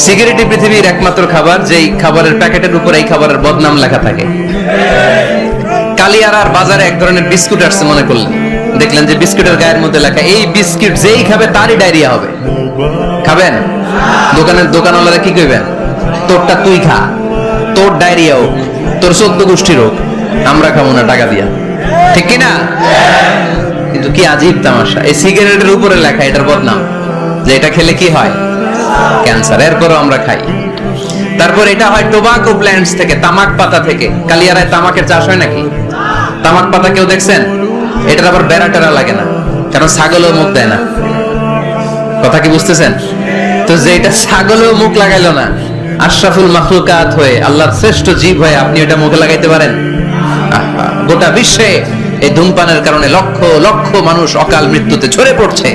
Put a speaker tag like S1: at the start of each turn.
S1: সিগারেটই পৃথিবীর একমাত্র খাবার যেই খাবারের প্যাকেটের উপর এই খাবারের বদনাম লেখা থাকে। কালিয়ারার বাজারে এক ধরনের বিস্কুট আসছে মনে করলেন, দেখলেন যে বিস্কুটের গায়ের মধ্যে লেখা এই বিস্কুট যেই খাবে তারই ডায়রিয়া হবে। খাবেন? দোকানওয়ালারা কি কইবেন? তোরটা তুই খা, তোর ডায়রিয়া হোক, তোর 14 গোষ্ঠীর হোক, আমরা খাবো না টাকা দিয়া। ঠিক কিনা? কিন্তু কি আজীব তামাশা, এই সিগারেটের উপরে লেখা এটার বদনাম, যে এটা খেলে কি হয়? ক্যান্সার। এরপরও আমরা খাই। তারপর এটা হয় টোবাকো প্ল্যান্টস থেকে, তামাক পাতা থেকে। কালিয়ারায় তামাকের চাষ হয় নাকি? তামাক পাতা কেউ দেখছেন? এটার আবার বেড়া টেরা লাগে না, কারণ ছাগলও মুখ দেয় না। কথা কি বুঝতেছেন? তো যে এটা ছাগলও মুখ লাগাইলো না, আশরাফুল মাখলুকাত হয়ে, আল্লাহর শ্রেষ্ঠ জীব হয়ে আপনি এটা মুখে লাগাইতে পারেন? গোটা বিশ্বে এই ধূমপানের কারণে লক্ষ লক্ষ মানুষ অকাল মৃত্যুতে ঝরে পড়ছে।